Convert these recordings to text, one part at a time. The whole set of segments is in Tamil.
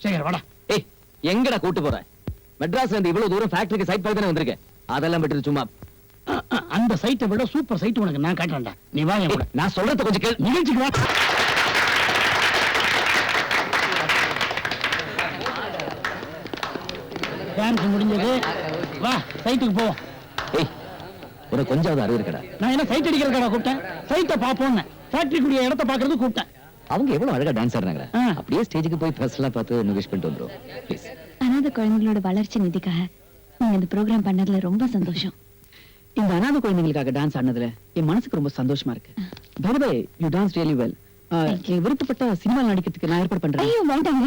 சேகர் வாடா. ஏய் எங்கடா கூட்டு போற? மெட்ராஸ்ல இருந்து இவ்வளவு தூரம் ஃபேக்டரிக்கு சைட் பார்த்து தானே வந்திருக்கேன். அதெல்லாம் விட்டு சும்மா அந்த சைட்டை விட சூப்பர் சைட் உனக்கு நான் காட்டுறேன்டா. நீ வா என் கூட. நான் சொல்றத கொஞ்சம் கேளு. நிகழ்ச்சிக்கு வா. டான்ஸ் முடிஞ்சது. வா சைட்டுக்கு போவோம். ஏய் உனக்கு கொஞ்சம் அறிவு இருக்கடா. நான் என்ன சைட் அடிக்கிறதுக்காக கூப்பிட்டேன்? சைட்டை பார்ப்போம்னு, ஃபேக்டரிக்குரிய இடத்த பார்க்கறது கூப்பிட்டேன். அவங்க எவ்வளவு அழகா டான்ஸ் ஆடுறாங்க. அப்படியே ஸ்டேஜுக்கு போய் ட்ரெஸ் எல்லாம் பார்த்து நிகழ்ச்சி பண்ணிட்டு வந்துரும். ப்ளீஸ். அனாதை குழந்தைகளோட வளர்ச்சி நிதிக்காக நீங்க இந்த ப்ரோக்ராம் பண்ணதுல ரொம்ப சந்தோஷம். இந்த அனாதை குழந்தைகளுக்காக டான்ஸ் ஆடுனதுல என் மனசுக்கு ரொம்ப சந்தோஷமா இருக்கு. By the way you dance really well. என் விருப்பப்பட்ட சினிமா நடிக்கிறதுக்கு நான் ஏற்பாடு பண்றேன். ஐயோ வேண்டாங்க.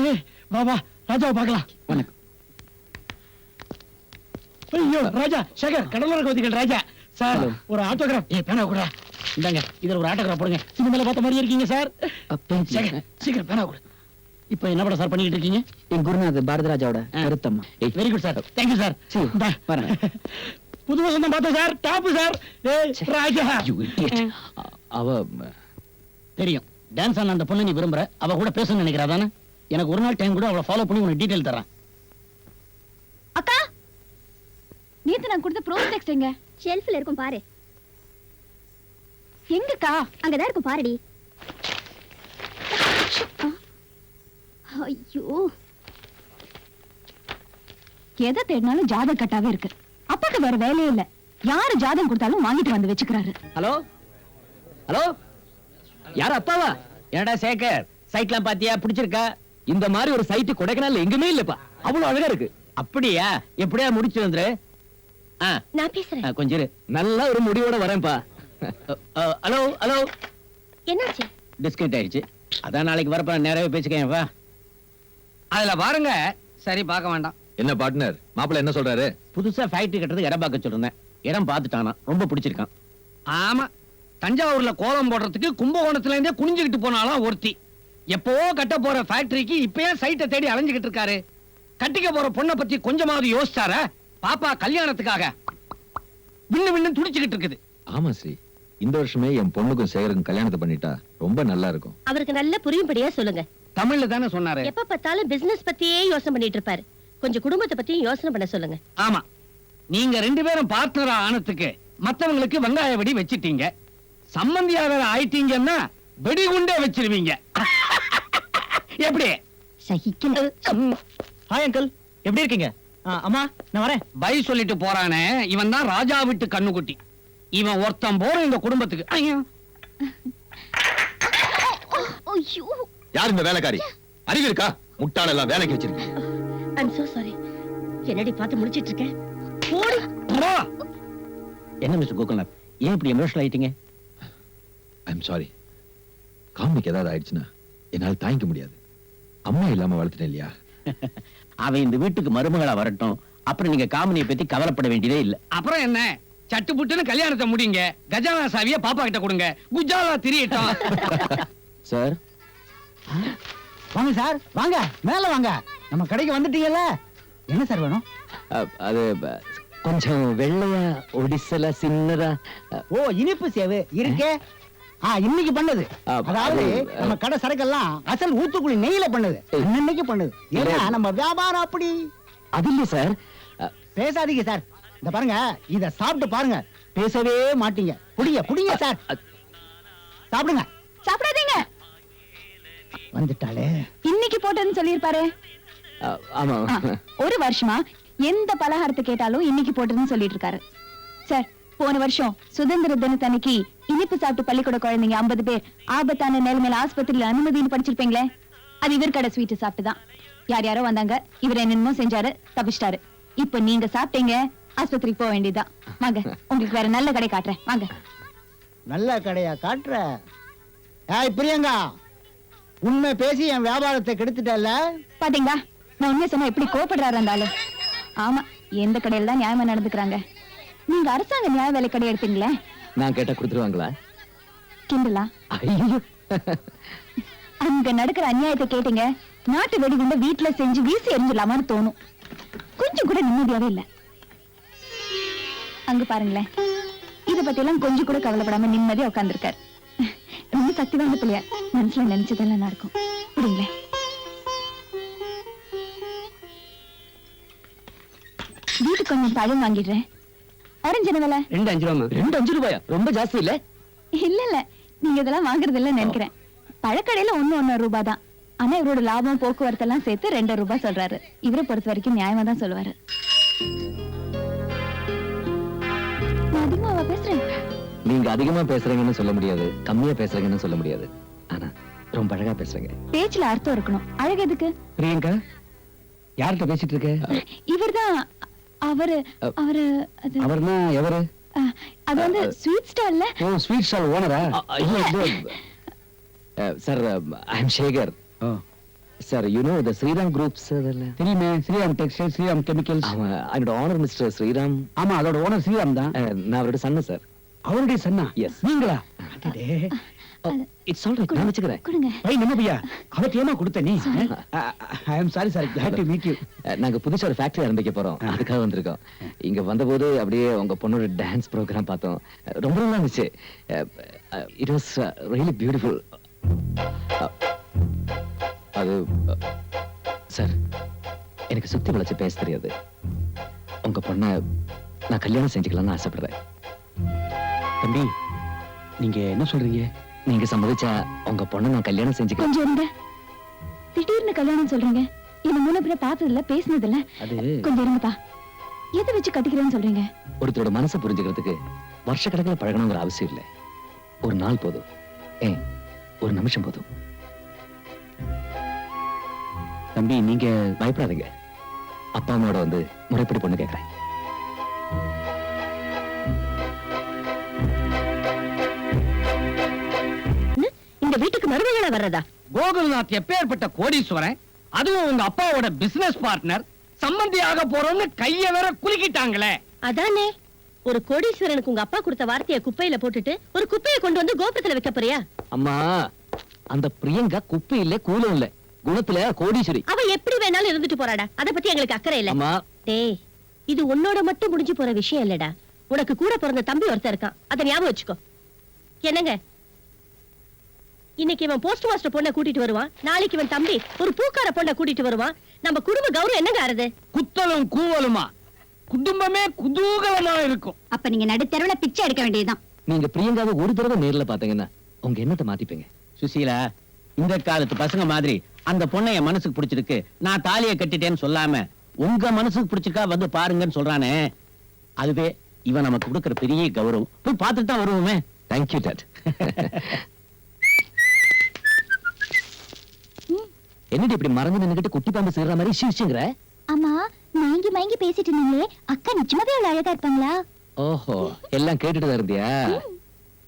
ஏய் வா வா ராஜாவை பார்க்கலாம். வணக்கம். ஐயோ ராஜா, சேகர், கடலோர கவிதைகள் ராஜா. சார் ஒரு ஆட்டோகிராஃப். ஏய் பேனா கூட இந்தாங்க. இதுல ஒரு ஆட்டோகிராஃப் போடுங்க. சினிமால பார்த்த மாதிரி இருக்கீங்க சார். சேகர் சீக்கிரம் பேனா கூட. இப்போ என்ன படம் சார் பண்ணிட்டு இருக்கீங்க? என் குருநாதர் பாரதிராஜாவோட Karuthamma. Very good sir. Thank you sir. வரேன். புது வசந்தம் பார்த்தோம் சார். Top sir. ஏய் ராஜா, அவ தெரியும் டான்ஸ் ஆன அந்த பொண்ணு நீ விரும்புற. அவ கூட பேசணும்னு நினைக்கிறா தானே? எனக்கு ஒரு நாள் டைம் கூட அவளை ஃபாலோ பண்ணி உனக்கு டீடைல் தரேன். அக்கா, நேத்து நான் கொடுத்த ப்ரோ டெக்ஸ்ட் எங்க? ஷெல்ஃப்ல இருக்கும் பாரு. எங்கக்கா? அங்கதான் இருக்கும் பாருடி. ஐயோ, எதை தேடினாலும் ஜாதகம் கட்டாவே இருக்கு. அப்பாக்கு வேற வேலையே இல்ல. யாரு ஜாதகம் கொடுத்தாலும் வாங்கிட்டு வந்து வச்சுக்கிறாரு. ஹலோ ஹலோ, யார் அப்பாவா? என்னடா சேகர், சைட்லாம் பாத்தியா? பிடிச்சிருக்கா? இந்த மாதிரி ஒரு சைட் கொடைக்கானல்ல எங்குமே இல்லப்பா. அவ்வளவு அழகா இருக்கு. அப்படியா? எப்படியா முடிச்சு வந்துரு. நான் பேசுறேன். கொஞ்சம் இரு. நல்ல ஒரு முடிவோட வரேன்ப்பா. ஹலோ ஹலோ, என்னாச்சு? டிஸ்கனெக்ட் ஆயிடுச்சு. அதான் நாளைக்கு வரப்ப நேரவே பேசிக்கேன். வா. அதுல பாருங்க. சரி, பார்க்க வேண்டாம். என்ன பார்ட்னர், மாப்பிள்ள என்ன சொல்றாரு? புதுசா ஃபேக்டரி கட்டுறதுக்கு இடம் பார்க்க சொல்லிருந்தேன். இடம் பார்த்துட்டானா, ரொம்ப பிடிச்சிருக்கான். ஆமா, தஞ்சாவூர்ல கோலம் போடுறதுக்கு கும்பகோணத்துல இருந்தே குனிஞ்சுக்கிட்டு போனாலும் ஒருத்தி. எப்பவோ கட்ட போற ஃபேக்டரிக்கு இப்பயே சைட்டை தேடி அலைஞ்சுக்கிட்டு இருக்காரு. கட்டிக்க போற பொண்ணை பத்தி கொஞ்சமாவது யோசிச்சாரா? பாப்பா கல்யாணத்துக்காக விண்ணு விண்ணு துடிச்சுக்கிட்டு இருக்குது. ஆமா ஸ்ரீ, இந்த வருஷமே என் பொண்ணுக்கும் சேகருக்கும் கல்யாணத்தை பண்ணிட்டா ரொம்ப நல்லா இருக்கும். அவருக்கு நல்ல புரியும்படியா சொல்லுங்க. தமிழ்ல தானே சொன்னாரு. எப்ப பார்த்தாலும் பிசினஸ் பத்தியே யோசனை பண்ணிட்டு இருப்பாரு. கொஞ்சம் குடும்பத்தை பத்தியும் யோசனை பண்ண சொல்லுங்க. ஆமா, நீங்க ரெண்டு பேரும் பார்ட்னரா ஆனதுக்கு மத்தவங்களுக்கு வெங்காய வெடி வச்சிட்டீங்க. சம்பந்தியா வேற ஆயிட்டீங்கன்னா வெடிகுண்டே வச்சிருவீங்க. எப்படி? சகிக்கல. ஹாய் அங்கிள், எப்படி இருக்கீங்க? அம்மா நான் வரேன். பை சொல்லிட்டு போறானே, இவன் தான் ராஜா வீட்டு கண்ணுக்குட்டி. இவன் ஒருத்தன் போற இந்த குடும்பத்துக்கு. ஐயோ, ஐயோ, யார் இந்த வேலைக்காரி? அறிவு இருக்கா? முட்டாள் எல்லாம் வேலைக்கு வச்சிருக்கீங்க. I'm so sorry. என்னடி பார்த்து முடிச்சிட்டு இருக்கேன். போடி. என்ன மிஸ்டர் கோகுல்நாத், ஏன் இப்படி எமோஷனல் ஆயிட்டீங்க? I'm sorry. காமிக்கு ஏதாவது ஆயிடுச்சுன்னா என்னால தாங்கிக்க முடியாது. அம்மா இல்லாம வளர்த்துட்டேன் இல்லையா? அவன் இந்த வீட்டுக்கு மருமகளா வரட்டும், அப்புறம் நீங்க காமினியை பத்தி கவலைப்பட வேண்டியதே இல்ல. அப்புறம் என்ன, சட்டு புட்டுன்னு கல்யாணத்தை முடிங்க. கஜானா சாவிய பாப்பா கிட்ட கொடுங்க. குஜாலா திரியட்டும். சார் வாங்க சார், வாங்க மேல வாங்க. நம்ம கடைக்கு வந்துட்டீங்கல்ல. என்ன சார் வேணும்? அது கொஞ்சம் வெள்ளையா ஒடிசலா சின்னதா. ஓ, இனிப்பு சேவை இருக்கே. இன்னைக்கு பண்ணது. அதாவது நம்ம கடை சரக்கெல்லாம் அசல் ஊத்துக்குழி நெய்யில பண்ணது. இன்னைக்கு பண்ணது. ஏன்னா நம்ம வியாபாரம் அப்படி. அது இல்ல சார். பேசாதீங்க சார். இந்த பாருங்க, இத சாப்பிட்டு பாருங்க. பேசவே மாட்டீங்க. குடிங்க குடிங்க சார். சாப்பிடுங்க. சாப்பிடாதீங்க. வந்துட்டாலே. இன்னைக்கு போட்டதுன்னு சொல்லிருப்பாரு. ஆமா, ஒரு வருஷமா எந்த பலகாரத்தை கேட்டாலும் இன்னைக்கு போட்டதுன்னு சொல்லிட்டு இருக்காரு. சார், போன வருஷம் சுதந்திர தினத்தன்னைக்கு இனிப்பு சாப்பிட்டு பள்ளிக்கூட குழந்தைங்க 50 பேர் ஆபத்தான நிலைமையில ஆஸ்பத்திரியில அனுமதின்னு படிச்சிருப்பீங்களே, அது இவர் கடை ஸ்வீட் சாப்பிட்டுதான். யார் யாரோ வந்தாங்க, இவர் என்னென்னமோ செஞ்சாரு, தப்பிச்சிட்டாரு. இப்ப நீங்க சாப்பிட்டீங்க, ஆஸ்பத்திரிக்கு போக வேண்டியதுதான். வாங்க, உங்களுக்கு வேற நல்ல கடை காட்டுறேன். வாங்க. நல்ல கடையா காட்டுற? ஏய் பிரியங்கா, உண்மை பேசி என் வியாபாரத்தை கெடுத்துட்டல. பாத்தீங்களா, நான் உண்மை சொன்னா எப்படி கோபப்படுறாரு அந்த ஆளு. ஆமா, எந்த கடையில தான் நியாயமா நடந்துக்கிறாங்க. நீங்க அரசாங்க நியாய வேலை கடை எடுத்தீங்களே, நான் கேட்டா கொடுத்துருவாங்களா? கிண்டலா? ஐயோ, அங்க நடக்கிற அநியாயத்தை கேட்டீங்க, நாட்டு வெடிகுண்ட வீட்டுல செஞ்சு வீசி எரிஞ்சிடலாமான்னு தோணும். கொஞ்சம் கூட நிம்மதியாவே இல்ல. அங்க பாருங்களேன், இத பத்தி எல்லாம் கொஞ்சம் கூட கவலைப்படாம நிம்மதியா உட்கார்ந்துருக்காரு. ரொம்ப சக்தி வாய்ந்த பிள்ளையா, மனசுல நினைச்சதெல்லாம் நடக்கும். புரியுங்களே? வீட்டுக்கு கொஞ்சம் பழம் வாங்கிடுறேன். ஆரஞ்சு என்ன விலை? 2 5 ரூபாமா? 2 5 ரூபாயா? ரொம்ப ஜாஸ்தி இல்ல? இல்ல இல்ல, நீங்க இதெல்லாம் வாங்குறது இல்ல நினைக்கிறேன். பழக்கடையில 1 ரூபாய் தான். ஆனா இவரோட லாபம் போக்குவரத்து எல்லாம் சேர்த்து 2 ரூபாய் சொல்றாரு. இவரை பொறுத்த வரைக்கும் நியாயமா தான் சொல்லுவாரு. நான் அதிகமாவா பேசுறேன்? நீங்க அதிகமா பேசுறீங்கன்னு சொல்ல முடியாது, கம்மியா பேசுறீங்கன்னு சொல்ல முடியாது. ஆனா ரொம்ப அழகா பேசுறீங்க. பேச்சுல அர்த்தம் இருக்கணும். அழகு எதுக்கு? பிரியங்கா, யார்கிட்ட பேசிட்டு இருக்க? இவர்தான். அவரு அவரு அது அவர்னா எவரு? அது வந்து ஸ்வீட் ஸ்டால்ல. ஓ, ஸ்வீட் ஸ்டால் ஓனரா? Sir, I am Sekar. Sir, you know the Sriram groups அதல்ல? தெரியுமே, ஸ்ரீராம் டெக்ஸ்டைல், ஸ்ரீராம் கெமிக்கல்ஸ். என்னோட ஓனர் மிஸ்டர் ஸ்ரீராம். ஆமா, அதோட ஓனர் ஸ்ரீராம் தான். நான் அவரோட சன்னு சார். அவருடைய சன்னா? எஸ். நீங்களா? இட்ஸ் ஆல் ரைட், நான் வச்சுக்கிறேன். கொடுங்க. பை நம்ம பையா, அவருக்கு ஏமா கொடுத்த நீ? I am sorry sir, glad to meet you. நாங்க புதுசா ஒரு ஃபேக்டரி ஆரம்பிக்க போறோம், அதுக்காக வந்திருக்கோம். இங்க வந்தபோது அப்படியே உங்க பொண்ணோட டான்ஸ் ப்ரோக்ராம் பார்த்தோம். ரொம்ப நல்லா இருந்துச்சு. It was really beautiful. அது சார், எனக்கு சுத்தி வளைச்சு பேச தெரியாது. உங்க பொண்ணை நான் கல்யாணம் செஞ்சுக்கலாம்னு ஆசைப்படுறேன். தம்பி, நீங்க என்ன சொல்றீங்க? நீங்க சம்மதிச்சா உங்க பொண்ணை நான் கல்யாணம் செஞ்சுக்கலாம். கொஞ்சம் இருங்க. திடீர்னு கல்யாணம் சொல்றீங்க. என்ன முன்ன பின்ன பார்த்தது இல்ல, பேசினது இல்ல. அது கொஞ்சம் இருங்கப்பா. எதை வச்சு கட்டிக்கிறேன்னு சொல்றீங்க? ஒருத்தரோட மனசை புரிஞ்சுக்கிறதுக்கு வருஷக்கணக்கில் பழகணுங்கிற அவசியம் இல்லை. ஒரு நாள் போதும், ஒரு நிமிஷம் போதும். தம்பி, நீங்க பயப்படாதீங்க. அப்பா அம்மாவோட வந்து முறைப்படி பொண்ணு கேட்கிறேன். இந்த வீட்டுக்கு மருமகளா வர்றதா? கோகுல்நாத் எப்பேற்பட்ட கோடீஸ்வரன், அதுவும் உங்க அப்பாவோட பிசினஸ் பார்ட்னர், சம்பந்தியாக போறோம்னு கைய வேற குலுக்கிட்டாங்களே. அதானே, ஒரு கோடீஸ்வரனுக்கு உங்க அப்பா கொடுத்த வார்த்தையை குப்பையில போட்டுட்டு ஒரு குப்பையை கொண்டு வந்து கோபுரத்துல வைக்க போறியா? அம்மா, அந்த பிரியங்கா குப்பை இல்ல, கூலம் இல்ல, குணத்துல கோடீஸ்வரி. அவ எப்படி வேணாலும் இருந்துட்டு போறாடா, அத பத்தி எங்களுக்கு அக்கறை இல்ல. அம்மா, டேய், இது உன்னோட மட்டும் முடிஞ்சு போற விஷயம் இல்லடா. உனக்கு கூட பிறந்த தம்பி ஒருத்தர் இருக்கான், அத ஞாபகம் வச்சுக்கோ. என்னங்க, இன்னைக்கு இவன் போஸ்ட் மாஸ்டர் பொண்ணை கூட்டிட்டு வருவான், நாளைக்கு இவன் தம்பி ஒரு பூக்கார பொண்ணை கூட்டிட்டு வருவான். நம்ம குடும்ப கௌரவம் என்னங்க ஆறுது? குத்தலும் கூவலுமா குடும்பமே குதூகலமா இருக்கும். அப்ப நீங்க நடுத்தரவுல பிச்சை எடுக்க வேண்டியதுதான். நீங்க பிரியங்காவை ஒரு தடவை நேர்ல பாத்தீங்கன்னா உங்க எண்ணத்தை மாத்திப்பீங்க. சுசீலா, இந்த காலத்து பசங்க மாதிரி அந்த பொண்ணை என் மனசுக்கு பிடிச்சிருக்கு, நான் தாலியை கட்டிட்டேன்னு சொல்லாம உங்க மனசுக்கு பிடிச்சிருக்கா வந்து பாருங்கன்னு சொல்றானே, அதுவே இவன் நமக்கு கொடுக்கிற பெரிய கௌரவம். போய் பார்த்துட்டு தான் வருவோமே. Thank you dot. என்னடி இப்படி மறந்து நின்னுகிட்டு குட்டி பாம்பு சீர்ற மாதிரி சிரிச்சுங்கிற? ஆமா, மயங்கி மயங்கி பேசிட்டு இருந்தீங்களே, அக்கா நிச்சயமாவே அவ்வளவு அழகா இருப்பாங்களா? ஓஹோ, எல்லாம் கேட்டுட்டு தான் இருந்தியா?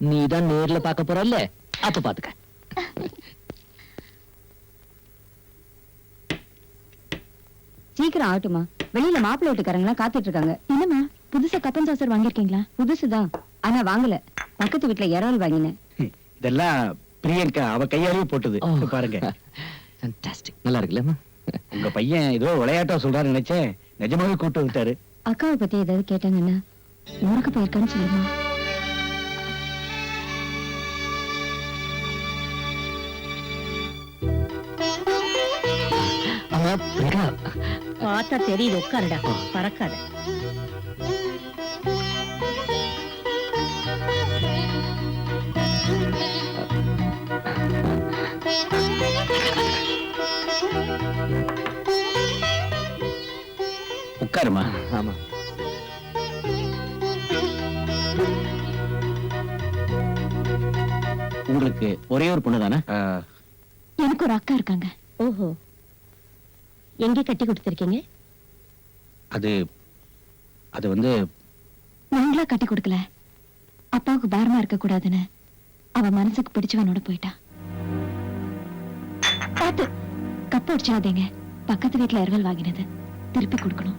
நீ தான் நேர்ல பார்க்க போறல்ல, அப்ப பாத்துக்க. சீக்கிரம் ஆகட்டுமா, வெளியில மாப்பிள்ளை வீட்டுக்காரங்களா காத்துட்டு இருக்காங்க. என்னம்மா, புதுசா கப்பன் சாசர் வாங்கிருக்கீங்களா? புதுசுதான், ஆனா வாங்கல, பக்கத்து வீட்டுல இறால் வாங்கினேன். இதெல்லாம் பிரியங்கா அவ கையாலேயே போட்டது. பாருங்க, ஃபேண்டாஸ்டிக், நல்லா இருக்குல்லம்மா? உங்க பையன் ஏதோ விளையாட்டா சொல்றாரு நினைச்சேன், நிஜமாவே கூட்டு விட்டாரு. அக்காவை பத்தி ஏதாவது கேட்டாங்கன்னா ஊருக்கு போயிருக்கான்னு சொல்லுமா. அம்மா, பிரியங்கா, பார்த்தா தெரியுது, உட்காருடா, பறக்காத. உட்காருமா. ஆமா. உங்களுக்கு ஒரே ஒரு பொண்ணு தானே? எனக்கு ஒரு அக்கா இருக்காங்க. ஓஹோ, எங்க கட்டி கொடுத்திருக்கீங்க? அது அது வந்து நாங்களா கட்டி கொடுக்கல, அப்பாவுக்கு பாரமா இருக்க கூடாதுன்னு அவ மனசுக்கு பிடிச்சவனோட போயிட்டா. பாத்து கப்பு அடிச்சாதீங்க, பக்கத்து வீட்டுல இரவல் வாங்கினது திருப்பி கொடுக்கணும்.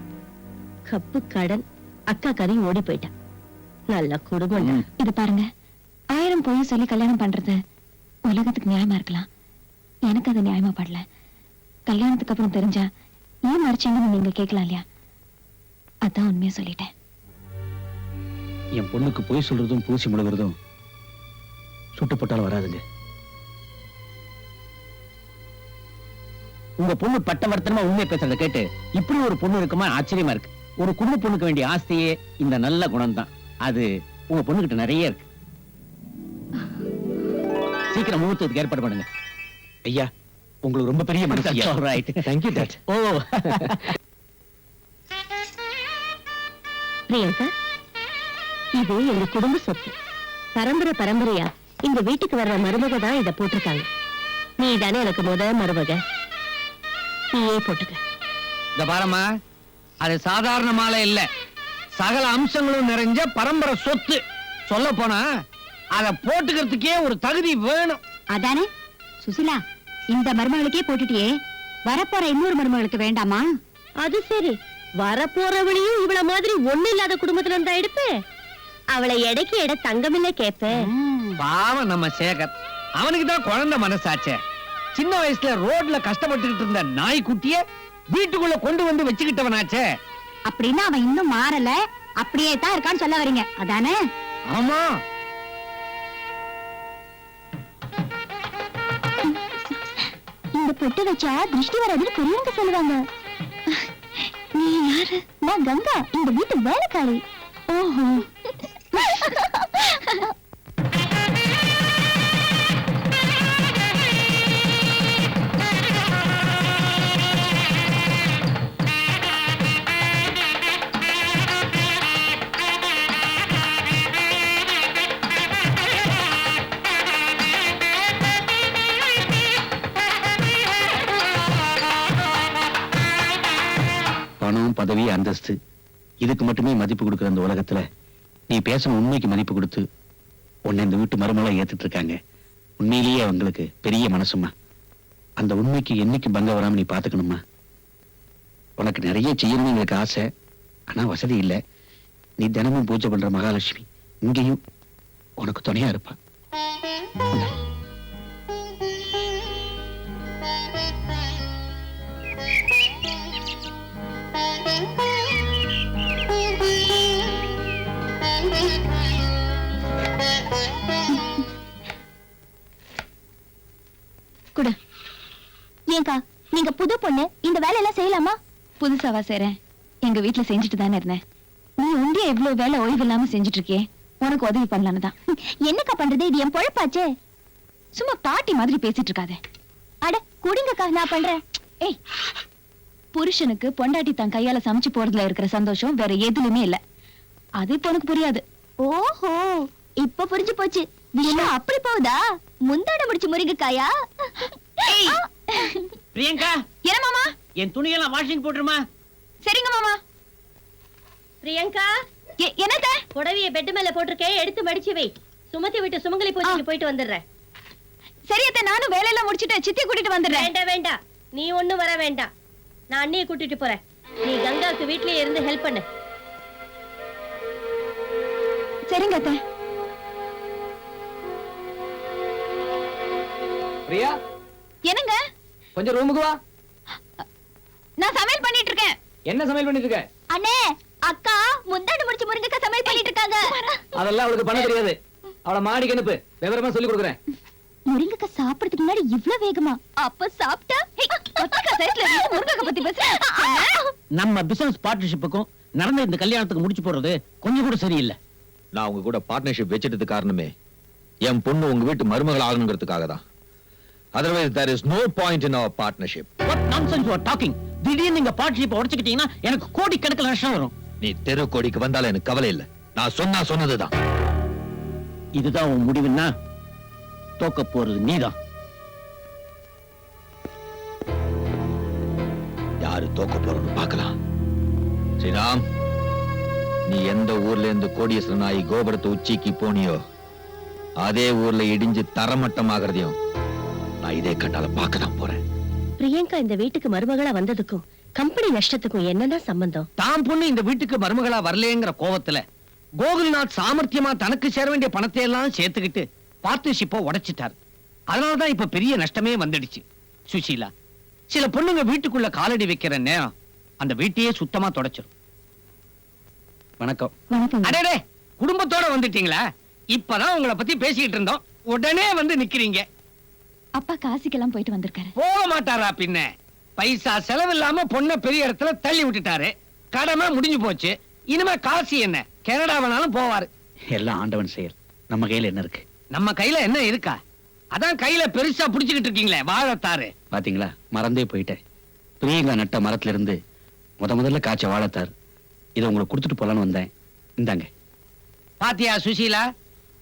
கப்பு கடன், அக்கா கதையும் ஓடி போயிட்டா. நல்ல குடும்பம். இது பாருங்க, 1000 பொய் சொல்லி கல்யாணம் பண்றது உலகத்துக்கு நியாயமா இருக்கலாம், எனக்கு அது நியாயமா படல. கல்யாணத்துக்கு அப்புறம் தெரிஞ்சா ஏன் மறைச்சீங்கன்னு நீங்க கேட்கலாம் இல்லையா? அதான் உண்மையா சொல்லிட்டேன். என் பொண்ணுக்கு பொய் சொல்றதும் பூசி முழுகிறதும் சுட்டு போட்டாலும் வராதுங்க. உங்க பொண்ணு பட்டவர்த்தனமா உண்மை பேசுறத கேட்டு இப்படி ஒரு பொண்ணு இருக்குமா ஆச்சரியமா இருக்கு. ஒரு குடும்ப பொண்ணுக்கு வேண்டிய ஆஸ்தியே இந்த நல்ல குணம் தான். அது உங்க பொண்ணுகிட்ட நிறைய இருக்கு. சீக்கிரம் முகூர்த்தத்துக்கு ஏற்பாடு பண்ணுங்க. ஐயா உங்களுக்கு ரொம்ப பெரிய மனசு ஐயா. Right. Thank you dad. Oh Priyanka, இது எங்க குடும்ப சொத்து. பரம்பரை பரம்பரையா இந்த வீட்டுக்கு வர்ற மருமக தான் இத போட்டிருக்காங்க. நீ தானே எனக்கு மருமக, நீயே போட்டுக்க. இந்த பாரம்மா, அது சாதாரண மாலை இல்ல, சகல அம்சங்களும் நிறைஞ்ச பரம்பரை சொத்து. சொல்ல போனா அத போட்டுக்கிறதுக்கே ஒரு தகுதி வேணும். அதானே சுசிலா, இந்த மருமகளுக்கே போட்டுட்டியே, வரப்போற இன்னொரு மருமகளுக்கு வேண்டாமா? அது சரி, வரப்போறவளையும் இவள மாதிரி ஒண்ணு இல்லாத குடும்பத்துல இருந்தா எடுப்ப. அவளை எடைக்கு எடை தங்கமில்ல கேப்ப. பாவம் நம்ம சேகர், அவனுக்கு தான் குழந்தை மனசாச்சே. சின்ன வயசுல ரோட்ல கஷ்டப்பட்டுக்கிட்டு இருந்த நாய்க்குட்டிய வீட்டுக்குள்ள கொண்டு வந்து வச்சுக்கிட்டவனாச்சே. அப்படின்னா அவன் இன்னும் மாறல, அப்படியே தான் இருக்கான்னு சொல்ல வரீங்க, அதானே? ஆமா, இந்த பொட்டு வச்சா திருஷ்டி வராதுன்னு பெரியவங்க சொல்லுவாங்க. நீ யாரு? நான் கங்கா, இந்த வீட்டு வேலைக்காரி. ஓஹோ. பணம், பதவி, அந்தஸ்து இதுக்கு மட்டுமே மதிப்பு கொடுக்கிற அந்த உலகத்துல நீ பேசின உண்மைக்கு மதிப்பு கொடுத்து உன்னை இந்த வீட்டு மருமகளா ஏத்துட்டு இருக்காங்க. உண்மையிலேயே அவங்களுக்கு பெரிய மனசுமா. அந்த உண்மைக்கு என்னைக்கு பங்க வராம நீ பாத்துக்கணுமா. உனக்கு நிறைய செய்யணும்னு எங்களுக்கு ஆசை, ஆனா வசதி இல்ல. நீ தினமும் பூஜை பண்ற மகாலட்சுமி இங்கேயும் உனக்கு துணையா இருப்பா. குடு. ஏங்கா, நீங்க புது பொண்ணு, இந்த வேலையெல்லாம் செய்யலாமா? புதுசாவா செய்றேன்? எங்க வீட்டுல செஞ்சுட்டு தானே இருந்தேன். நீ உண்டிய எவ்வளவு வேலை ஓய்வு இல்லாம செஞ்சுட்டு இருக்கியே, உனக்கு உதவி பண்ணலான்னு தான். என்னக்கா பண்றது, இது என் பொழப்பாச்சே. சும்மா பாட்டி மாதிரி பேசிட்டு இருக்காத. அட குடிங்கக்கா, நான் பண்றேன். ஏய், புருஷனுக்கு பொண்டாட்டி தன் கையால சமைச்சு போறதுல இருக்கிற சந்தோஷம் வேற எதுலயுமே இல்ல. அது இப்ப உனக்கு புரியாது. ஓஹோ, இப்ப புரிஞ்சு போச்சு. விஷயம் அப்படி போகுதா? முந்தாட முடிச்சு முருங்கைக்காயா? பிரியங்கா, என்ன மாமா? என் துணியெல்லாம் வாஷிங் போட்டுருமா? சரிங்க மாமா. பிரியங்கா, என்னத்த? புடவைய பெட் மேல போட்டிருக்கேன், எடுத்து மடிச்சு வை. சுமத்தி விட்டு சுமங்கலி பூஜைக்கு போயிட்டு வந்துடுறேன். சரி அத்தை, நானும் வேலையெல்லாம் முடிச்சிட்டு சித்தி கூட்டிட்டு வந்துடுறேன். வேண்டாம் வேண்டாம், நீ ஒண்ணும் வர வேண்டாம். நான் அண்ணியை கூட்டிட்டு போறேன். நீ கங்காவுக்கு வீட்லயே இருந்து ஹெல்ப் பண்ணு. சரிங்க அத்தை. பிரியா, என்னங்க? கொஞ்சம் ரூமுக்கு வா. நான் சமையல் பண்ணிட்டு இருக்கேன். என்ன சமையல் பண்ணிட்டு இருக்க? அண்ணே, அக்கா முந்தாடு முடிச்சு முருங்கைக்காய் சமையல் பண்ணிட்டு இருக்காங்க. அதெல்லாம் அவளுக்கு பண்ண தெரியாது. அவளை மாடிக்கு அனுப்பு, விவரமா சொல்லி கொடுக்குறேன். முருங்கைக்காய் சாப்பிடுறதுக்கு முன்னாடி இவ்ளோ வேகமா? அப்ப சாப்பிட்டா ஒட்டக்காய் சைஸ்ல இருந்து முருங்கைக்காய் பத்தி பேசுறேன். நம்ம பிசினஸ் பார்ட்னர்ஷிப்புக்கும் நடந்த இந்த கல்யாணத்துக்கு முடிச்சு போறது கொஞ்சம் கூட சரியில்லை. நான் உங்க கூட பார்ட்னர்ஷிப் வச்சிட்டது காரணமே என் பொண்ணு உங்க வீட்டு மருமகள் ஆகணுங்கிறதுக்காக தான். Otherwise, there is no point in our partnership. What nonsense you are talking? திடீர்னு நீங்க பார்ட்னர்ஷிப் உடைச்சுக்கிட்டீங்கன்னா எனக்கு கோடிக்கணக்கில் நஷ்டம் வரும். நீ தெரு கோடிக்கு வந்தாலும் எனக்கு கவலை இல்லை. நான் சொன்னதுதான். இதுதான் உன் முடிவுன்னா தோக்க போறது நீதான். யாரு தோக்க போறோம்னு பார்க்கலாம். ஸ்ரீராம், நீ எந்த ஊர்ல இருந்து கோடீஸ்வரனாயி கோபுரத்தை உச்சிக்கு போனியோ அதே ஊர்ல இடிஞ்சு தரமட்டமாகறதையும் நான் இதே கண்ணால பார்க்கதான் போறேன். பிரியங்கா இந்த வீட்டுக்கு மருமகளா வந்ததுக்கும் கம்பெனி நஷ்டத்துக்கும் என்னன்னா சம்பந்தம்? தான் பொண்ணு இந்த வீட்டுக்கு மருமகளா வரலேங்கிற கோவத்துல கோகுல்நாத் சாமர்த்தியமா தனக்கு சேர வேண்டிய பணத்தை எல்லாம் சேர்த்துக்கிட்டு பார்ட்னர்ஷிப்பை உடைச்சிட்டார். அதனாலதான் இப்ப பெரிய நஷ்டமே வந்துடுச்சு. சுஷீலா, சில பொண்ணுங்க வீட்டுக்குள்ள காலடி வைக்கிற நேரம் அந்த வீட்டையே சுத்தமா தொடச்சிடும். வணக்கம். அடே, குடும்பத்தோட வந்துட்டீங்களா? இப்பதான் உங்களை பத்தி பேசிக்கிட்டு இருந்தோம், உடனே வந்து நிக்கிறீங்க. அப்பா காசிக்கெல்லாம் போயிட்டு வந்திருக்காரு. போக மாட்டாரா பின்ன? பைசா செலவில்லாம பொண்ண பெரிய இடத்துல தள்ளி விட்டுட்டாரு. கடமை முடிஞ்சு போச்சு. இனிமே காசி என்ன, கனடா வேணாலும் போவாரு. எல்லாம் ஆண்டவன் செயல். நம்ம கையில என்ன இருக்கு? நம்ம கையில என்ன இருக்கா? அதான் கையில பெருசா புடிச்சுக்கிட்டு இருக்கீங்களே வாழைத்தாரு. பாத்தீங்களா, மறந்தே போயிட்டேன். பிரியங்கா நட்ட மரத்துல இருந்து முதல்ல காய்ச்ச வாழைத்தார். இதை உங்களுக்கு கொடுத்துட்டு போலான்னு வந்தேன். இந்தாங்க. பாத்தியா சுசீலா,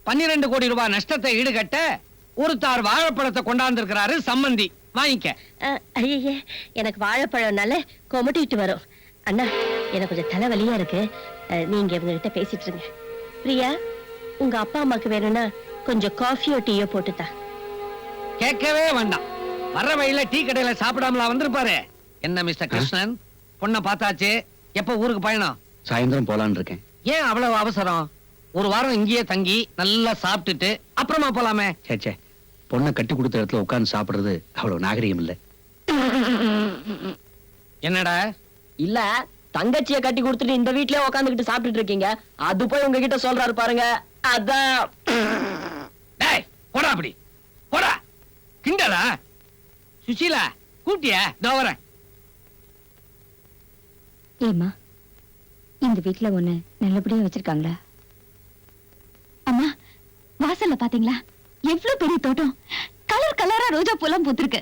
12 கோடி ரூபாய் நஷ்டத்தை ஈடுகட்ட ஒரு தார் வாழைப்பழத்தை கொண்டாந்து இருக்கிறாரு சம்பந்தி. வாங்கிக்க. ஐயே, எனக்கு வாழைப்பழம்னால கொமட்டிட்டு வரும். அண்ணா, எனக்கு கொஞ்சம் தலைவலியா இருக்கு. நீங்க இவங்க கிட்ட பேசிட்டு இருங்க. பிரியா, உங்க அப்பா அம்மாக்கு வேணும்னா கொஞ்சம் காஃபியோ டீயோ போட்டுத்தா. கேட்கவே வேண்டாம். வர்ற வழியில டீ கடையில சாப்பிடாமலா வந்திருப்பாரு. என்ன மிஸ்டர் கிருஷ்ணன், பொண்ணை பார்த்தாச்சு, எப்ப ஊருக்கு பயணம்? சாயந்தரம் போலான்னு இருக்கேன். ஏன் அவ்வளவு அவசரம்? ஒரு வாரம் இங்கேயே தங்கி நல்லா சாப்பிட்டுட்டு அப்புறமா போலாமே. சே, பொண்ணை கட்டி கொடுத்த இடத்துல உட்கார்ந்து சாப்பிடுறது அவ்வளவு நாகரிகம் இல்ல. என்னடா? இல்ல, தங்கச்சியை கட்டி கொடுத்துட்டு இந்த வீட்லயே உட்காந்துக்கிட்டு சாப்பிட்டுட்டு இருக்கீங்க. அது போய் உங்ககிட்ட சொல்றாரு பாருங்க. அதான். டேய், போடா அப்படி போடா. கிண்டலா? சுசீலா கூட்டியா? இதோ வரேன். ஏம்மா, இந்த வீட்டுல ஒண்ணு நல்லபடியா வச்சிருக்காங்களா? அம்மா, வாசல்ல பாத்தீங்களா எவ்வளவு பெரிய தோட்டம், கலர் கலரா ரோஜா பூலாம் பூத்திருக்கு.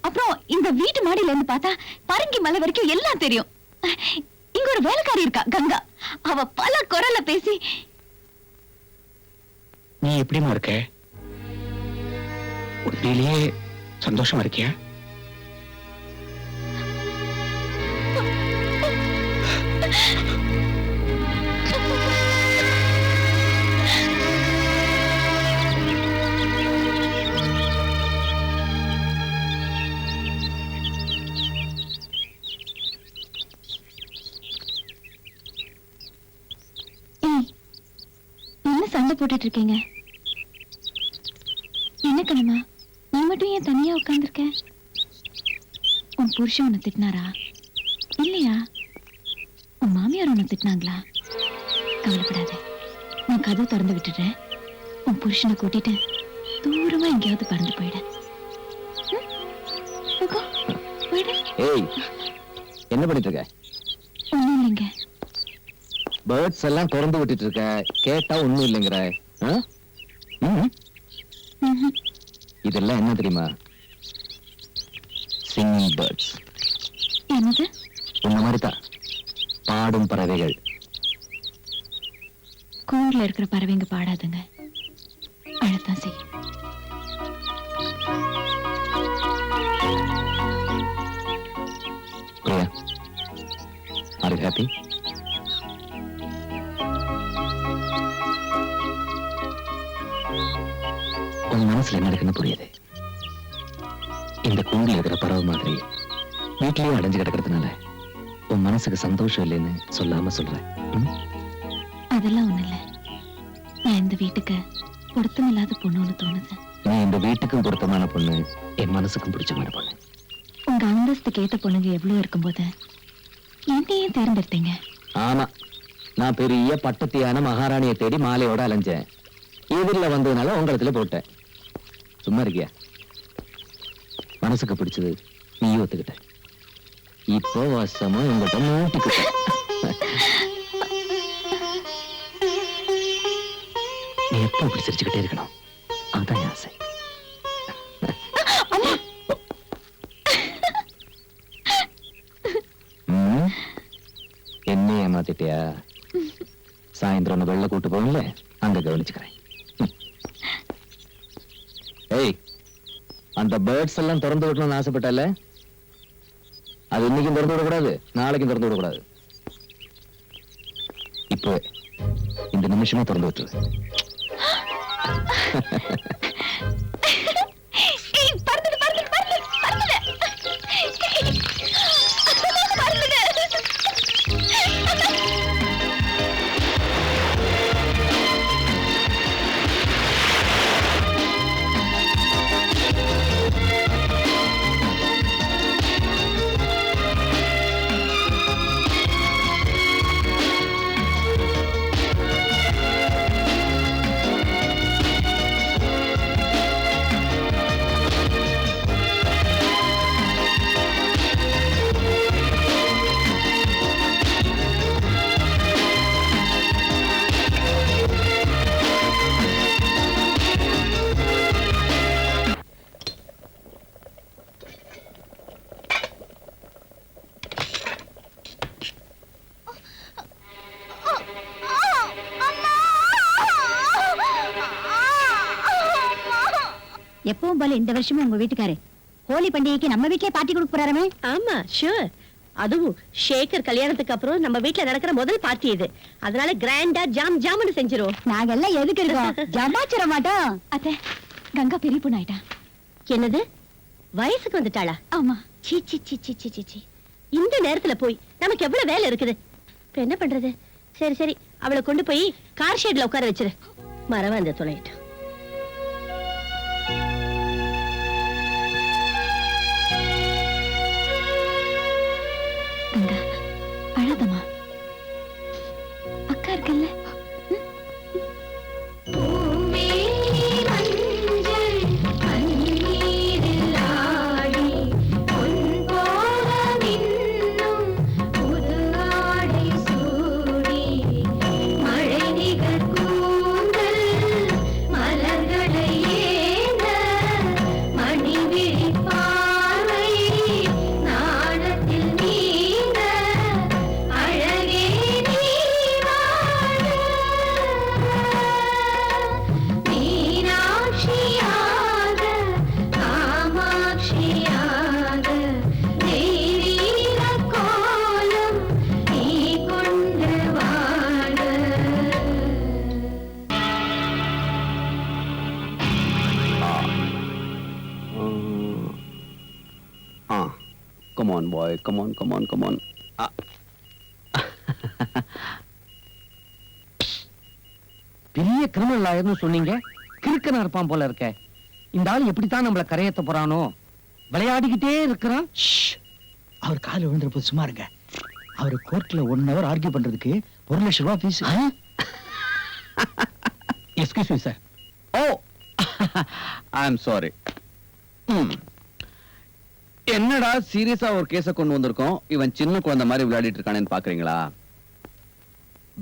அப்புறம் இந்த வீட்டு மாடியில இருந்து பார்த்தா பரங்கி மலை வரைக்கும் எல்லாம் தெரியும். இங்க ஒரு வேலைக்காரி இருக்கா, கங்கா. அவ பல குரல்ல பேசி. நீ எப்படிமா இருக்க? உண்மையிலேயே சந்தோஷமா இருக்கியா? என்ன சண்டை போட்டுட்டு இருக்கீங்க? என்ன கண்ணம்மா, நீ மட்டும் ஏன் தனியா உட்கார்ந்துருக்க? உன் புருஷன் உன்னை திட்டினாரா? இல்லையா? உன் மாமியார் உன்னை திட்டினாங்களா? கவலைப்படாத, நான் கதவு திறந்து விட்டுடுறேன். உன் புருஷனை கூட்டிட்டு தூரமா எங்கேயாவது பறந்து போயிடு. போயிடு. ஏய், என்ன பண்ணிட்டு இருக்க? ஒண்ணும் இல்லைங்க. பேர்ட்ஸ் எல்லாம் திறந்து விட்டுட்டு இருக்க, கேட்டா ஒண்ணும் இல்லைங்கிற. இதெல்லாம் என்ன தெரியுமா? Singing birds. என்னது? உன்ன மாதிரி தான் பாடும் பறவைகள். கூண்டுல இருக்கிற பறவைங்க பாடாதுங்க, அழத்தான் செய்யும். Priya, are you happy? உன் மனசுல என்ன இருக்குன்னு புரியுது. இந்த கூண்டில் இருக்கிற பறவை மாதிரி வீட்டிலேயே அடைஞ்சு கிடக்கிறதுனால உன் மனசுக்கு சந்தோஷம் இல்லைன்னு சொல்லாம சொல்றேன். அதெல்லாம் ஒண்ணு இல்ல. நான் இந்த வீட்டுக்கு பொருத்தம் இல்லாத பொண்ணுன்னு தோணுது. நீ இந்த வீட்டுக்கும் பொருத்தமான பொண்ணு, என் மனசுக்கும் பிடிச்சமான பொண்ணு. உங்க அந்தஸ்துக்கு ஏத்த பொண்ணுங்க எவ்வளவு இருக்கும்போது என்னையே தேர்ந்தெடுத்தீங்க. ஆமா, நான் பெரிய பட்டத்தியான மகாராணியை தேடி மாலையோட அலைஞ்சேன். எதிரில் வந்ததுனால உங்களத்துல போட்டேன். சும்மா இருக்கியா? மனசுக்கு பிடிச்சது நீ ஒத்துக்கிட்ட. இப்போ வசமா உங்கள்கிட்ட மாட்டிக்கிட்ட. நீ எப்போ இப்படி சிரிச்சுக்கிட்டே இருக்கணும், அதுதான் என் ஆசை. என்ன ஏமாத்திட்டியா? சாயந்தரம் வெள்ள கூட்டு போகல, அங்க கவனிச்சுக்கிறேன். ஏய், அந்த பேர்ட்ஸ் எல்லாம் திறந்து விடணும்னு ஆசைப்பட்டல, அது இன்னைக்கும் திறந்து விடக்கூடாது, நாளைக்கும் திறந்து விடக்கூடாது. இப்போ இந்த நிமிஷமே திறந்து விட்டுரு. எப்பவும் போல இந்த வருஷமும் உங்க வீட்டுக்காரு ஹோலி பண்டிகைக்கு நம்ம வீட்லயே பார்ட்டி கொடுக்க போறாரமே. ஆமா ஷூர். அதுவும் ஷேகர் கல்யாணத்துக்கு அப்புறம் நம்ம வீட்ல நடக்கிற முதல் பார்ட்டி இது. அதனால கிராண்டா ஜாம்னு செஞ்சிரும். நாங்க எல்லாம் எதுக்கு இருக்கோம்? ஜமாச்சிர மாட்டோம். அத்தை, கங்கா பெரிய பொண்ணு ஆயிட்டா. என்னது, வயசுக்கு வந்துட்டாளா? ஆமா. சீ சீ சீ சீ சீ சீ சீ. இந்த நேரத்துல போய் நமக்கு எவ்வளவு வேலை இருக்குது. இப்ப என்ன பண்றது? சரி சரி, அவளை கொண்டு போய் கார் ஷெட்ல உட்கார வச்சிரு. மறவாந்த தொலையிட்டோம். கங்கா, அழாதம்மா. அக்கா இருக்கல்ல. Come on, boy. Come on. பெரிய கிரிமினல் லாயர்னு சொன்னீங்க, கிறுக்கனா இருப்பான் போல இருக்க. இந்த ஆள் எப்படித்தான் நம்மள கரையேத்த போறானோ? விளையாடிக்கிட்டே இருக்கிறான். அவர் கால விழுந்துற போது சும்மா இருங்க. அவர் கோர்ட்ல 1 hour ஆர்கியூ பண்றதுக்கு 1 லட்சம் ரூபாய் fees. Excuse me sir. Oh, I am sorry. என்னடா சீரியஸா ஒரு கேஸ கொண்டு வந்திருக்கோம், இவன் சின்ன குழந்தை மாதிரி விளையாடிட்டு இருக்கானேன்னு பாக்குறீங்களா?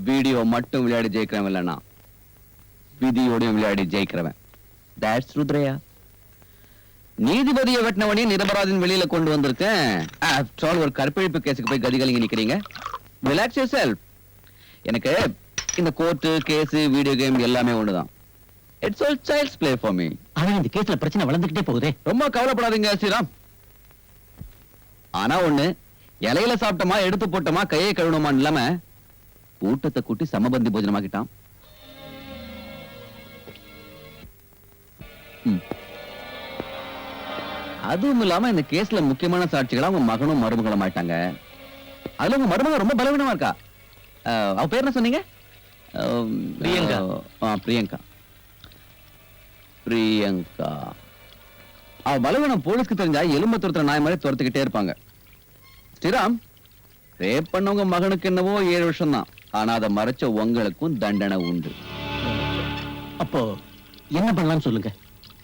வீடியோ மட்டும் விளையாடி ஜெயிக்கிறவன் இல்லைன்னா விதியோடையும் விளையாடி ஜெயிக்கிறவன். That's ருத்ரையா. நீதிபதியை வெட்டினவனையும் நிரபராதின் வெளியில கொண்டு வந்திருக்கேன். ஒரு கற்பழிப்பு கேஸுக்கு போய் கதிகலங்கி நிக்கிறீங்க. Relax your self. எனக்கு இந்த கோர்ட்டு கேஸ் வீடியோ கேம் எல்லாமே ஒண்ணுதான். It's all child's play for me. ஆனா இந்த கேஸ்ல பிரச்சனை வளர்ந்துகிட்டே போகுதே. ரொம்ப கவலைப்படாதீங்க ஸ்ரீராம். ஆனா ஒண்ணு, இலையில சாப்பிட்டமா எடுத்து போட்டமா கையை கழுவணுமா இல்லாம கூட்டத்தை கூட்டி சமபந்தி போஜனமாக்கிட்டான். அதுவும் இல்லாம இந்த கேஸ்ல முக்கியமான சாட்சிகளா உங்க மகனும் மருமகளும் ஆயிட்டாங்க. அதுல உங்க மருமக ரொம்ப பலவீனமா இருக்கா. அவ பேர் என்ன சொன்னீங்க? பிரியங்கா. அவ பலவீனம் போலீஸ்க்கு தெரிஞ்சா எலும்ப துரத்துற நாய் மாதிரி துரத்துக்கிட்டே இருப்பாங்க. ஸ்ரீராம், ரேப் பண்ணவங்க மகனுக்கு என்னவோ 7 வருஷம் தான். ஆனா அதை மறைச்ச உங்களுக்கும் தண்டனை உண்டு. அப்போ என்ன பண்ணலாம்னு சொல்லுங்க.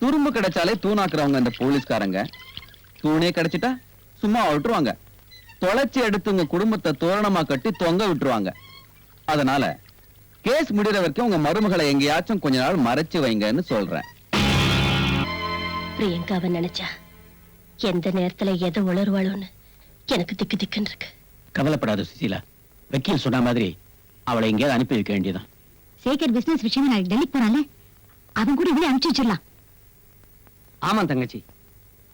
துரும்பு கிடைச்சாலே தூணாக்குறவங்க இந்த போலீஸ்காரங்க. தூணே கிடைச்சிட்டா சும்மா விட்டுருவாங்க. தொலைச்சி எடுத்து உங்க குடும்பத்தை தோரணமா கட்டி தொங்க விட்டுருவாங்க. அதனால கேஸ் முடிகிற வரைக்கும் உங்க மருமகளை எங்கேயாச்சும் கொஞ்ச நாள் மறைச்சு வைங்கன்னு சொல்றேன். பிரியங்காவை நினைச்சா எந்த நேரத்துல எதை உளருவாளோன்னு எனக்கு திக்கு திக்குன்னு இருக்கு. கவலைப்படாத சுசீலா. வக்கீல் சொன்ன மாதிரி அவளை எங்கேயாவது அனுப்பி வைக்க வேண்டியதான். சேகர் பிசினஸ் விஷயமா நான் டெல்லிக்கு போனால அவன் கூட இப்படி அனுப்பிச்சு வச்சிடலாம். ஆமா தங்கச்சி,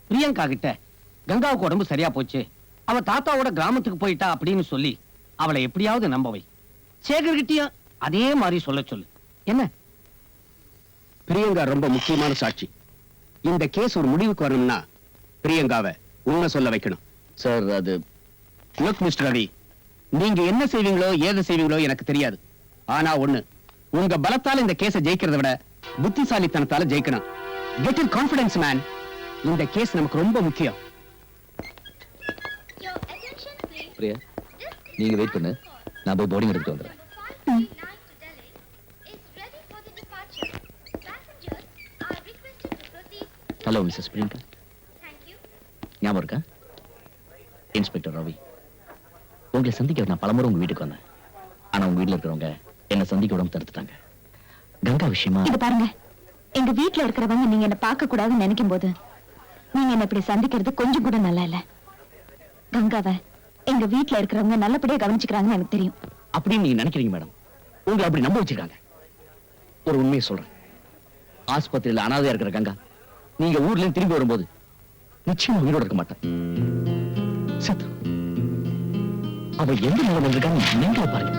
பிரியங்கா கிட்ட கங்காவுக்கு உடம்பு சரியா போச்சு, அவ தாத்தாவோட கிராமத்துக்கு போயிட்டா அப்படின்னு சொல்லி அவளை எப்படியாவது நம்ப வை. சேகர்கிட்டயும் அதே மாதிரி சொல்ல சொல்லு. என்ன? பிரியங்கா ரொம்ப முக்கியமான சாட்சி. இந்த கேஸ் ஒரு முடிவுக்கு வரணும்னா பிரியங்காவை உண்மை சொல்ல வைக்கணும். சார், அது லுக் மிஸ்டர் ரவி, நீங்க என்ன செய்வீங்களோ ஏது செய்வீங்களோ எனக்கு தெரியாது. ஆனா ஒண்ணு, உங்க பலத்தால இந்த கேஸை ஜெயிக்கிறத விட புத்திசாலித்தனத்தால ஜெயிக்கணும். Get in confidence man. இந்த கேஸ் நமக்கு ரொம்ப முக்கியம். பிரியா, நீங்க வெயிட் பண்ணு, நான் போய் போர்டிங் எடுத்துட்டு வந்துடுறேன். Hello Mrs Priyanka. ஞாபகம் இருக்கா? இன்ஸ்பெக்டர் ரவி. உங்களை சந்திக்க நான் பலமுறை உங்க வீட்டுக்கு வந்தேன். ஆனா உங்க வீட்டுல இருக்கிறவங்க என்ன சந்திக்க விடாம தடுத்துட்டாங்க. கங்கா விஷயமா இது பாருங்க, எங்க வீட்டுல இருக்கிறவங்க நீங்க என்ன பார்க்க கூடாதுன்னு நினைக்கும் போது நீங்க என்ன இப்படி சந்திக்கிறது கொஞ்சம் கூட நல்லா இல்ல. கங்காவை எங்க வீட்டுல இருக்கிறவங்க நல்லபடியா கவனிச்சுக்கிறாங்கன்னு எனக்கு தெரியும். அப்படின்னு நீங்க நினைக்கிறீங்க மேடம்? உங்களை அப்படி நம்ப வச்சிருக்காங்க. ஒரு உண்மையை சொல்றேன். ஆஸ்பத்திரியில அனாதையா இருக்கிற கங்கா நீங்க ஊர்ல இருந்து திரும்பி வரும்போது நிச்சயமா உயிரோட இருக்க மாட்டேன். செத்து அவ எந்த நிலைமையில இருக்கான்னு நீங்களே பாருங்க.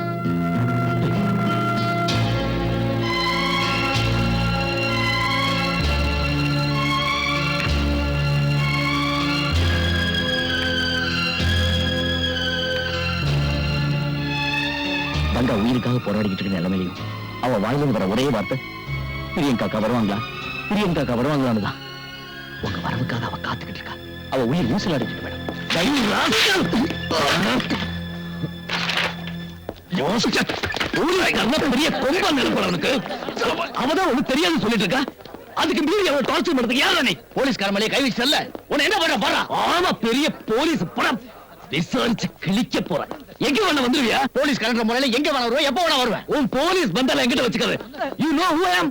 கங்கா உயிருக்காக போராடிக்கிட்டு இருக்க நிலைமையிலையும் அவ வாயிலிருந்து வர ஒரே வார்த்தை பிரியங்காக்கா வருவாங்களா, பிரியங்காக்கா வருவாங்களான்னு தான். உங்க வரவுக்காக அவ காத்துக்கிட்டு இருக்கா. அவ உயிர் ஊசலாடிக்கிட்டு மேடம். பெரிய கொம்பா நினைப்பவனுக்கு அவதான் ஒண்ணு தெரியாது சொல்லிட்டு இருக்கா. அதுக்கு மீறி அவன் டார்ச்சர் பண்றதுக்கு யார் தானே போலீஸ்கார மேலே கை வச்சு செல்ல உன்னை என்ன பண்ண போறா? ஆமா பெரிய போலீஸ் படம் விசாரிச்சு கிழிக்க போறேன். எங்க வேணா வந்துருவியா? போலீஸ் கலெக்டர் முறையில எங்க வேணா வருவேன், எப்ப வேணா வருவேன். உன் போலீஸ் பந்தால எங்கிட்ட வச்சுக்காது. You know who I am,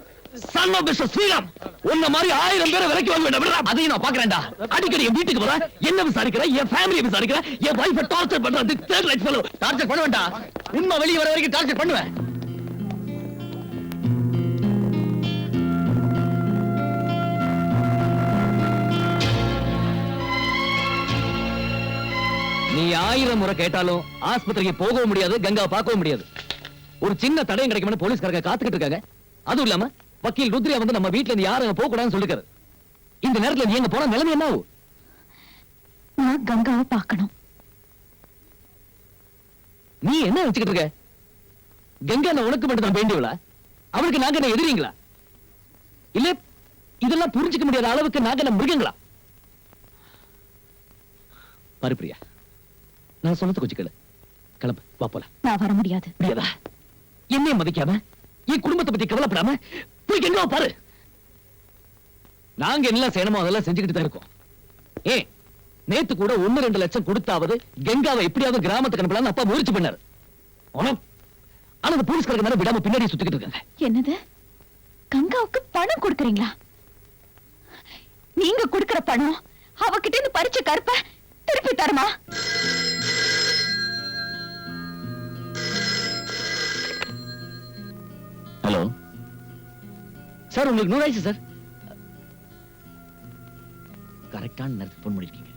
son of mister Sriram. உன்ன மாதிரி 1000 பேரை விலைக்கு வாங்க வேண்டாம். அதையும் நான் பாக்குறேன்டா. அடிக்கடி என் வீட்டுக்கு வர என்ன விசாரிக்கிற, என் ஃபேமிலியை விசாரிக்கிற, என் வைஃபை டார்ச்சர் பண்றது தேர்ட் ரைட் ஃபெலோ. டார்ச்சர் பண்ண வேண்டாம். உண்மை வெளியே வர வரைக்கும் டார்ச்சர் பண்ணுவேன். நீ 1000 முறை கேட்டாலும் ஆஸ்பத்திரிக்கு போகவும் முடியாது, கங்காவை பார்க்கவும் முடியாது. ஒரு சின்ன தடயம் கிடைக்கும்னு போலீஸ்காரங்க காத்துக்கிட்டு இருக்காங்க. அதுவும் இல்லாம வக்கீல் ருத்ரியா வந்து நம்ம வீட்டுல இருந்து யாரும் போக கூடாதுன்னு சொல்லிருக்காரு. இந்த நேரத்துல நீ எங்க போனா நிலைமை என்ன ஆகும்? நான் கங்காவை பார்க்கணும். நீ என்ன நினைச்சுக்கிட்டு இருக்க? கங்கா நான் உனக்கு மட்டும் தான் வேண்டியவளா? அவளுக்கு நாங்க என்ன எதிரிங்களா? இல்ல இதெல்லாம் புரிஞ்சுக்க முடியாத அளவுக்கு நாங்க என்ன மிருகங்களா? பருப்பிரியா, நான் சொன்னது கொஞ்சம் கேளு. கிளம்பு, வா போலாம். நான் வர முடியாது. முடியாதா? என்னைய மதிக்காம என் குடும்பத்தை பத்தி கவலைப்படாம போய் கங்காவை பாரு. நாங்க என்ன செய்யணுமோ அதெல்லாம் செஞ்சுக்கிட்டு தான் இருக்கோம். ஏன் நேத்து கூட 1-2 லட்சம் கொடுத்தாவது கங்காவை எப்படியாவது கிராமத்துக்கு அனுப்பலாம்னு அப்பா முயற்சி பண்ணாரு. ஆனா அந்த போலீஸ்காரங்க மேல விடாம பின்னாடி சுத்திக்கிட்டு இருக்காங்க. என்னது? கங்காவுக்கு பணம் கொடுக்கறீங்களா? நீங்க கொடுக்கிற பணம் அவகிட்ட இருந்து பறிச்ச கருப்ப திருப்பி தருமா? ஹலோ சார், உங்களுக்கு 100 ஆயிடுச்சு சார். கரெக்டான நேரத்துக்கு போன் பண்ணிருக்கீங்க.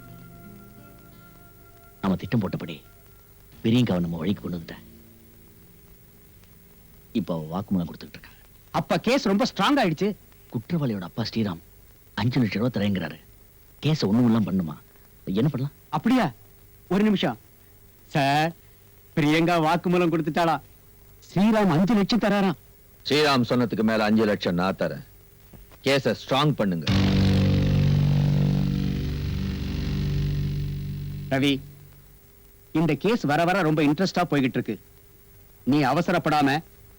நாம திட்டம் போட்டபடி பிரியங்காவை நம்ம வழிக்கு கொண்டு வந்துட்டேன். இப்ப வாக்குமூலம் கொடுத்துட்டு இருக்காங்க. அப்ப கேஸ் ரொம்ப ஸ்ட்ராங் ஆயிடுச்சு. குற்றவாளியோட அப்பா ஸ்ரீராம் 5 லட்சம் ரூபாய் தரேங்கிறாரு. கேஸ ஒண்ணும் இல்லாம பண்ணுமா? என்ன பண்ணலாம்? அப்படியா? ஒரு நிமிஷம் சார், பிரியங்கா வாக்குமூலம் கொடுத்துட்டாளா? ஸ்ரீராம் 5 லட்சம் தராராம். ஸ்ரீராம் சொன்னதுக்கு மேல 5 லட்சம் நான் தரேன். கேஸ ஸ்ட்ராங் பண்ணுங்க. ரவி, இந்த கேஸ் வர வர ரொம்ப இன்ட்ரெஸ்டா போய்கிட்டு இருக்கு. நீ அவசரப்படாம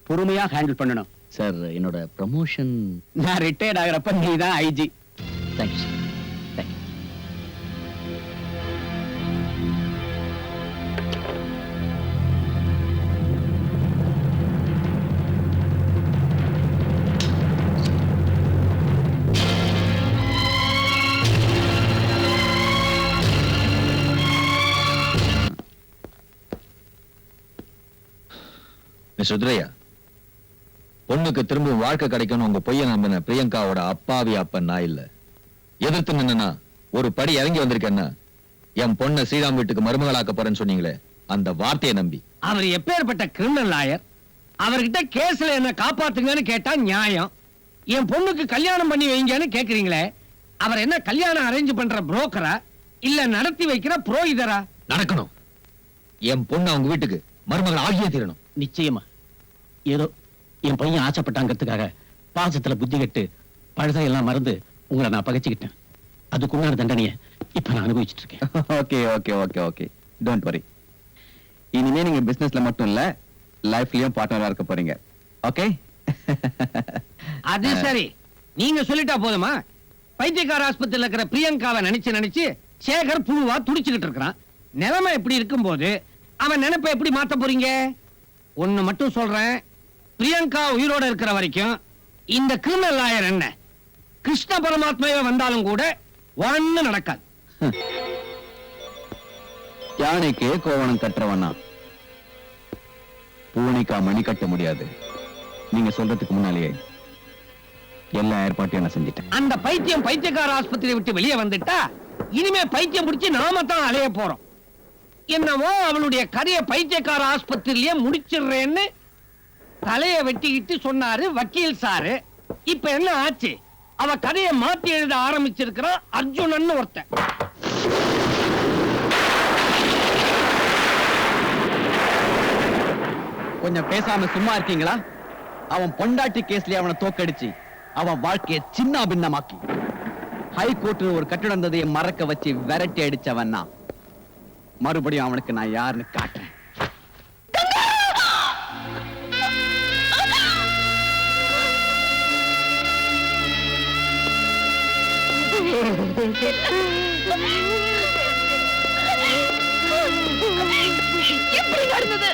பொறுமையா ஹேண்டில் பண்ணணும். சார், என்னோட ப்ரமோஷன். நான் ரிட்டையர்ட் ஆகிறப்ப நீ தான் IG. Thank you sir. Thank you. Miss Rudraiah, பொண்ணுக்கு திரும்ப வாழ்க்கை கிடைக்கணும் உங்க பொய்ய நம்பின பிரியங்காவோட அப்பாவி அப்பன் நான் இல்ல. எதிர்த்து நின்னா ஒரு படி இறங்கி வந்திருக்கேன்னா என் பொண்ணை ஸ்ரீராம் வீட்டுக்கு மருமகளாக்க போறேன்னு சொன்னீங்களே, அந்த வார்த்தையை நம்பி. அவர் எப்பேற்பட்ட கிரிமினல் லாயர்? அவர்கிட்ட கேஸ்ல என்ன காப்பாத்துங்கன்னு கேட்டா நியாயம். என் பொண்ணுக்கு கல்யாணம் பண்ணி வைங்கன்னு கேக்குறீங்களே, அவர் என்ன கல்யாணம் அரேஞ்ச் பண்ற புரோக்கரா இல்ல நடத்தி வைக்கிற புரோகிதரா? நடக்கணும். என் பொண்ணு அவங்க வீட்டுக்கு மருமகள் ஆகியே தீரணும். நிச்சயமா. ஏதோ என் பையன் ஆசைப்பட்டாங்கிறதுக்காக பாசத்துல புத்தி கெட்டு பழுதையெல்லாம் மறந்து உங்களை நான் பகைச்சுக்கிட்டேன். அதுக்குண்டான தண்டனையை இப்ப நான் அனுபவிச்சுட்டு இருக்கேன். Okay okay okay okay, don't worry. இனிமே நீங்க பிசினஸ்ல மட்டும் இல்ல, லைஃப்லயும் பார்ட்னரா இருக்க போறீங்க. ஓகே? அது சரி, நீங்க சொல்லிட்டா போதுமா? பைத்தியக்கார ஆஸ்பத்திரியில் இருக்கிற பிரியங்காவை நினைச்சு நினைச்சு சேகர் புழுவா துடிச்சுக்கிட்டு இருக்கிறான். நிலைமை எப்படி இருக்கும்போது அவன் நினைப்ப எப்படி மாத்த போறீங்க? ஒண்ணு மட்டும் சொல்றேன், பிரியங்கா உயிரோட இருக்கிற வரைக்கும் இந்த கிரிமினல் லாயர் என்ன கிருஷ்ண பரமாத்மாவே வந்தாலும் கூட ஒண்ணு நடக்காது. யானைக்கு கோவணம் கட்டுறவனா பூனைக்கா மணி கட்ட முடியாது. நீங்க சொல்றதுக்கு முன்னாலேயே எல்லா ஏற்பாட்டையும் நான் செஞ்சுட்டேன். அந்த பைத்தியம் பைத்தியக்கார ஆஸ்பத்திரியை விட்டு வெளியே வந்துட்டா இனிமே பைத்தியம் பிடிச்சி நாம தான் அலைய போறோம். என்னவோ அவளுடைய கதையை பைத்தியக்கார ஆஸ்பத்திரியிலேயே முடிச்சிடுறேன்னு தலைய வெட்டிக்கிட்டு சொன்னாரு வக்கீல் சாரு. இப்ப என்ன ஆச்சு? அவ கதையை மாத்தி எழுத ஆரம்பிச்சிருக்கிறான் அர்ஜுனன் ஒருத்தன். கொஞ்சம் பேசாம சும்மா இருக்கீங்களா? அவன் பொண்டாட்டி கேஸ்லயே அவனை தோக்கடிச்சு அவன் வாழ்க்கையை சின்ன பின்னமாக்கி ஹை கோர்ட்ல ஒரு கட்டிடம் இருந்ததையே மறக்க வச்சு விரட்டி அடிச்சவன் நான். மறுபடியும் அவனுக்கு நான் யாருன்னு காட்டுறேன். எப்படி நடந்தது?